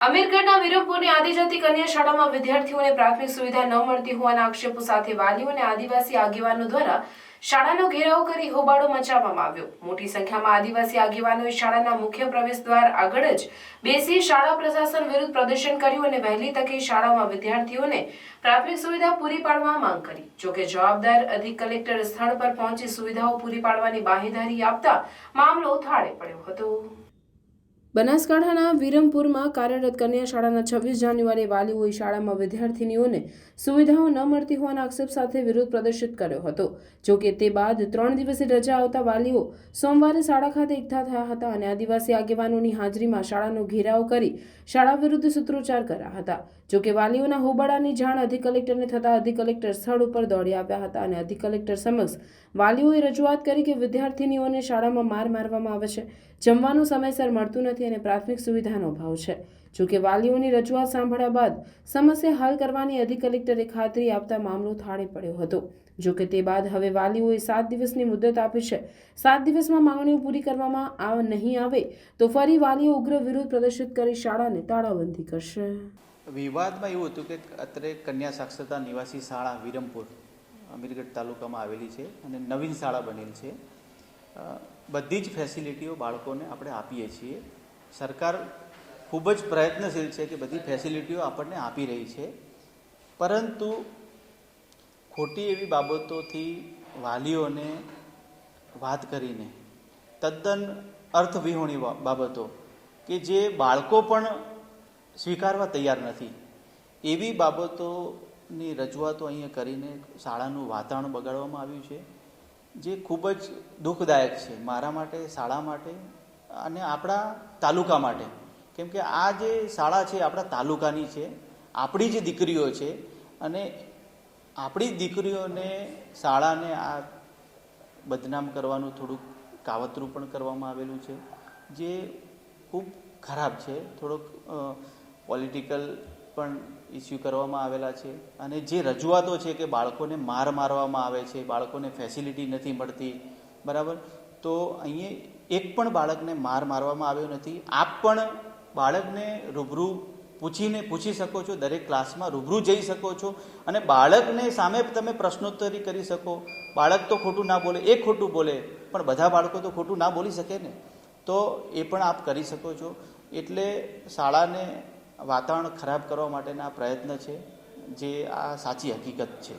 અમીરગઢના વીરમપુરની આદિજાતિ કન્યા શાળામાં વિદ્યાર્થીઓને પ્રાથમિક સુવિધા ન મળતી હોવાના આક્ષેપો સાથે વાલીઓ અને આદિવાસી આગેવાનો દ્વારા શાળાનો ઘેરાવ કરી હોબાળો મચાવવામાં આવ્યો। મોટી સંખ્યામાં આદિવાસી આગેવાનોએ શાળાના મુખ્ય પ્રવેશદ્વાર આગળ જ બેસી શાળા પ્રશાસન વિરુદ્ધ પ્રદર્શન કર્યું અને વહેલી તકે શાળામાં વિદ્યાર્થીઓને પ્રાથમિક સુવિધા પૂરી પાડવા માંગ કરી। જોકે જવાબદાર અધિક કલેક્ટર સ્થળ પર પહોંચી સુવિધાઓ પૂરી પાડવાની બાંહેધરી આપતા મામલો થાળે પડ્યો હતો। બનાસકાંઠાના વીરમપુરમાં કાર્યરત કન્યા શાળાના 26 જાન્યુઆરીએ વાલીઓએ શાળામાં વિદ્યાર્થીનીઓને સુવિધાઓ ન મળતી હોવાના આક્ષેપ સાથે વિરોધ પ્રદર્શિત કર્યો હતો। જોકે તે બાદ 3 દિવસની રજા આવતા વાલીઓ સોમવારે શાળા ખાતે એકઠા થયા હતા અને આદિવાસી આગેવાનોની હાજરીમાં શાળાનો ઘેરાવ કરી શાળા વિરુદ્ધ સૂત્રોચ્ચાર કર્યા હતા। જોકે વાલીઓના હોબાળાની જાણ અધિક કલેક્ટરને થતા અધિક કલેક્ટર સ્થળ ઉપર દોડી આવ્યા હતા અને અધિક કલેક્ટર સમક્ષ વાલીઓએ રજૂઆત કરી કે વિદ્યાર્થીનીઓને શાળામાં માર મારવામાં આવે છે, જમવાનું સમયસર મળતું નથી અને પ્રાથમિક સુવિધાનો અભાવ છે। જોકે વાલીઓની રજૂઆત સાંભળ્યા બાદ સમસ્યા હલ કરવાની અધિક કલેક્ટરે ખાતરી આપતા મામલો થાળે પડ્યો હતો। જોકે તે બાદ હવે વાલીઓએ 7 દિવસની મુદત આપી છે। 7 દિવસમાં માંગણીઓ પૂરી કરવામાં નહીં આવે તો ફરી વાલીઓ ઉગ્ર વિરોધ પ્રદર્શિત કરી શાળાને તાળાબંધી કરશે। વિવાદમાં એવું હતું કે અત્રે કન્યા સાક્ષરતા નિવાસી શાળા વીરમપુર અમીરગઢ તાલુકામાં આવેલી છે અને નવીન શાળા બનેલ છે। બધી જ ફેસિલિટીઓ બાળકોને આપણે આપીએ છીએ। સરકાર ખૂબ જ પ્રયત્નશીલ છે કે બધી ફેસિલિટીઓ આપણને આપી રહી છે, પરંતુ ખોટી એવી બાબતોથી વાલીઓને વાત કરીને તદ્દન અર્થવિહોણી બાબતો કે જે બાળકો પણ સ્વીકારવા તૈયાર નથી એવી બાબતોની રજૂઆતો અહીંયા કરીને શાળાનું વાતાવરણ બગાડવામાં આવ્યું છે, જે ખૂબ જ દુઃખદાયક છે મારા માટે, શાળા માટે અને આપણા તાલુકા માટે। કેમ કે આ જે શાળા છે આપણા તાલુકાની છે, આપણી જે દીકરીઓ છે અને આપણી દીકરીઓને શાળાને આ બદનામ કરવાનું થોડુંક કાવતરું પણ કરવામાં આવેલું છે, જે ખૂબ ખરાબ છે। થોડોક પોલિટિકલ પણ ઇસ્યુ કરવામાં આવેલા છે અને જે રજૂઆતો છે કે બાળકોને માર મારવામાં આવે છે, બાળકોને ફેસિલિટી નથી મળતી, બરાબર, તો અહીંયા એક પણ બાળકને માર મારવામાં આવ્યો નથી। આપ પણ બાળકને રૂબરૂ પૂછી શકો છો, દરેક ક્લાસમાં રૂબરૂ જઈ શકો છો અને બાળકને સામે તમે પ્રશ્નોત્તરી કરી શકો। બાળક તો ખોટું ના બોલે, એક ખોટું બોલે પણ બધા બાળકો તો ખોટું ના બોલી શકે ને, તો એ પણ આપ કરી શકો છો। એટલે શાળાને વાતાવરણ ખરાબ કરવા માટેના પ્રયત્ન છે, જે આ સાચી હકીકત છે।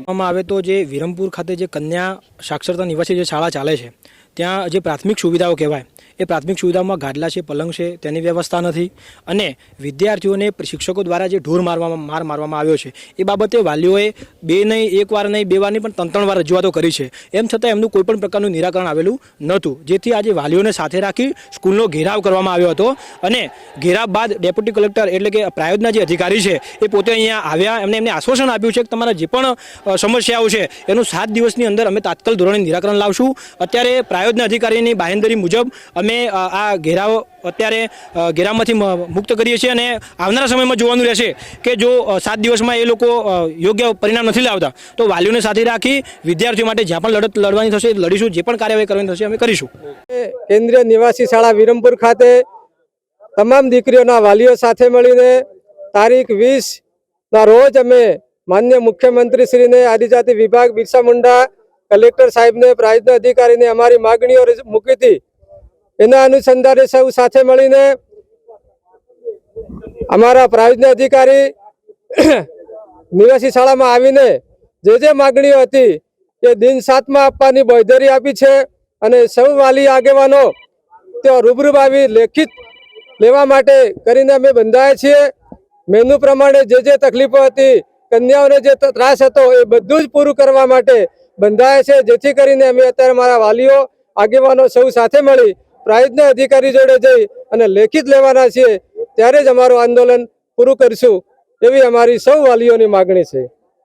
આવે તો જે વીરમપુર ખાતે જે કન્યા સાક્ષરતા નિવાસી જે શાળા ચાલે છે ત્યાં જે પ્રાથમિક સુવિધાઓ કહેવાય એ પ્રાથમિક સુવિધાઓમાં ગાદલા છે, પલંગ છે, તેની વ્યવસ્થા નથી અને વિદ્યાર્થીઓને શિક્ષકો દ્વારા જે માર મારવામાં આવ્યો છે એ બાબતે વાલીઓએ 2 નહીં, 1 વાર નહીં, 2 વાર નહીં પણ 3 વાર રજૂઆતો કરી છે। એમ છતાં એમનું કોઈ પણ પ્રકારનું નિરાકરણ આવેલું નહોતું, જેથી આજે વાલીઓને સાથે રાખી સ્કૂલનો ઘેરાવ કરવામાં આવ્યો હતો અને ઘેરાવ બાદ ડેપ્યુટી કલેક્ટર એટલે કે પ્રાયોજના જે અધિકારી છે એ પોતે અહીંયા આવ્યા, એમને આશ્વાસન આપ્યું છે કે તમારા જે પણ સમસ્યાઓ છે એનું 7 દિવસની અંદર અમે તાત્કાલિક ધોરણે નિરાકરણ લાવશું। અત્યારે પ્રાયોજના અધિકારીની બાંહેધરી મુજબ અમે આ ઘેરાવ અત્યારે ઘેરાવમાંથી મુક્ત કરીએ છીએ અને આવનારા સમયમાં જોવાનું રહેશે કે જો 7 દિવસમાં એ લોકો યોગ્ય પરિણામ નથી લાવતા તો વાલીઓને સાથે રાખી વિદ્યાર્થીઓ માટે જ્યાં પણ લડત લડવાની થશે લડીશું, જે પણ કાર્યવાહી કરવાની થશે અમે કરીશું। કેન્દ્રીય નિવાસી શાળા વીરમપુર ખાતે તમામ દીકરીઓના વાલીઓ સાથે મળીને તારીખ 20ના રોજ અમે માન્ય મુખ્યમંત્રી શ્રીને, આદિજાતિ વિભાગ, બિરસા મુંડા કલેક્ટર સાહેબને, પ્રાયોજના અધિકારીને અમારી માગણીઓ મૂકી હતી। એના અનુસંધાને સૌ સાથે મળીને અમારા પ્રાયોજના અધિકારી નિવાસી શાળામાં આવીને જે માગણીઓ હતી એ દિન 7માં આપવાની બાંહેધરી આપી છે અને સૌ વાલી આગેવાનો ત્યાં રૂબરૂ આવી લેખિત લેવા માટે કરીને અમે બંધાયા છીએ। મેનુ પ્રમાણે જે તકલીફો હતી, કન્યાઓને જે ત્રાસ હતો એ બધું જ પૂરું કરવા માટે બંધાયા છે, જેથી કરીને અમે અત્યારે મારા વાલીઓ આગેવાનો સૌ સાથે મળી પ્રાયોજના અધિકારી જોડે જઈ અને લેખિત લેવાના છીએ, ત્યારે જ અમારું આંદોલન પૂરું કરીશું એવી અમારી સૌ વાલીઓની માગણી છે।